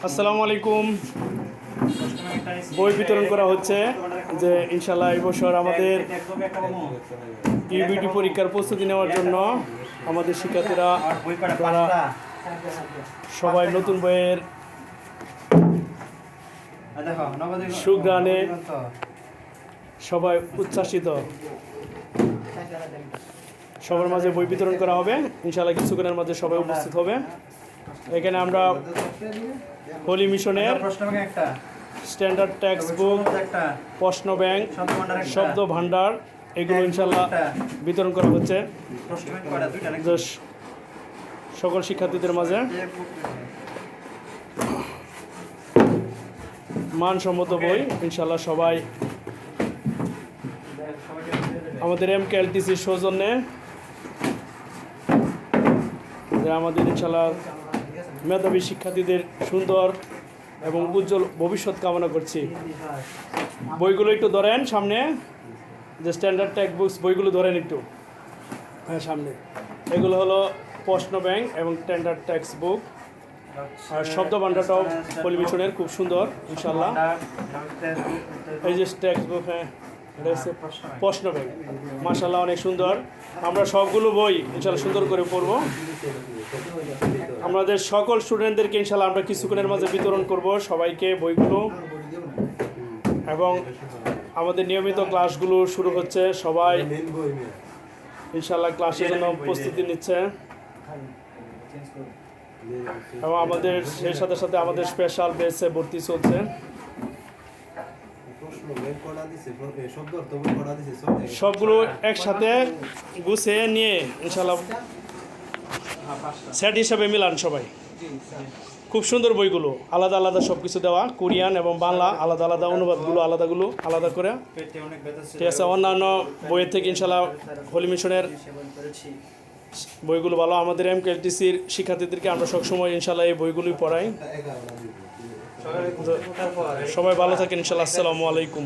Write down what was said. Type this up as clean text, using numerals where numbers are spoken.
আসসালামু আলাইকুম। বই বিতরণ করা হচ্ছে যে ইনশাল্লাহ এই বছর আমাদের ইউবিটি পরীক্ষার প্রস্তুতি নেওয়ার জন্য আমাদের শিক্ষার্থীরা তারা সবাই নতুন বইয়ের সুঘ্রাণে সবাই উচ্ছ্বাসিত। সবার মাঝে বই বিতরণ করা হবে ইনশাআল্লাহ, কিছুক্ষণের মাঝে সবাই উপস্থিত হবে। এখানে আমরা হোলি মিশনের স্ট্যান্ডার্ড টেক্সট বুক, প্রশ্ন ব্যাংক, শব্দ ভান্ডার এগুলো ইনশাআল্লাহ বিতরণ করা হচ্ছে সকল শিক্ষার্থীদের মাঝে। মানসম্মত বই ইনশাআল্লাহ সবাই আমাদের MKLTCর সৌজন্যে আমাদের ইনশাআল্লাহ মেধাবী শিক্ষার্থীদের সুন্দর এবং উজ্জ্বল ভবিষ্যৎ কামনা করছি। বইগুলো একটু ধরেন সামনে, যে স্ট্যান্ডার্ড টেক্সট বুকস বইগুলো ধরেন একটু, হ্যাঁ সামনে। এগুলো হলো প্রশ্ন ব্যাংক এবং স্ট্যান্ডার্ড টেক্সট বুক। আর শব্দ ভান্ডারটাও পরিবেশনের খুব সুন্দর ইনশাআল্লাহ। এই যে টেক্সট বুক, হ্যাঁ এটা হচ্ছে প্রশ্ন ব্যাংক, মাশাআল্লাহ অনেক সুন্দর। আমরা সবগুলো বই ইনশাআল্লাহ সুন্দর করে পড়ব। আমাদের সকল স্টুডেন্টদেরকে ইনশাআল্লাহ আমরা কিছুক্ষণের মাঝে বিতরণ করব সবাইকে বইগুলো, এবং আমাদের নিয়মিত ক্লাসগুলো শুরু হচ্ছে। সবাই ইনশাআল্লাহ ক্লাসের জন্য প্রস্তুতি নিচ্ছে, এবং আমাদের সেই সাথে সাথে আমাদের স্পেশাল বেসে ভর্তি চলছে। সবগুলো একসাথে গুছিয়ে নিয়ে ইনশাআল্লাহ সেট হিসাবে মিলান সবাই। খুব সুন্দর বইগুলো, আলাদা আলাদা সব কিছু দেওয়া, কোরিয়ান এবং বাংলা আলাদা আলাদা, অনুবাদগুলো আলাদা করে, ঠিক আছে। অন্যান্য বইয়ের থেকে ইনশাআল্লাহ হোলি মিশনের বইগুলো ভালো। আমাদের MKLTCর শিক্ষার্থীদেরকে আমরা সবসময় ইনশাআল্লাহ এই বইগুলোই পড়াই। সবাই ভালো থাকেন ইনশাআল্লাহ। আসসালামু আলাইকুম।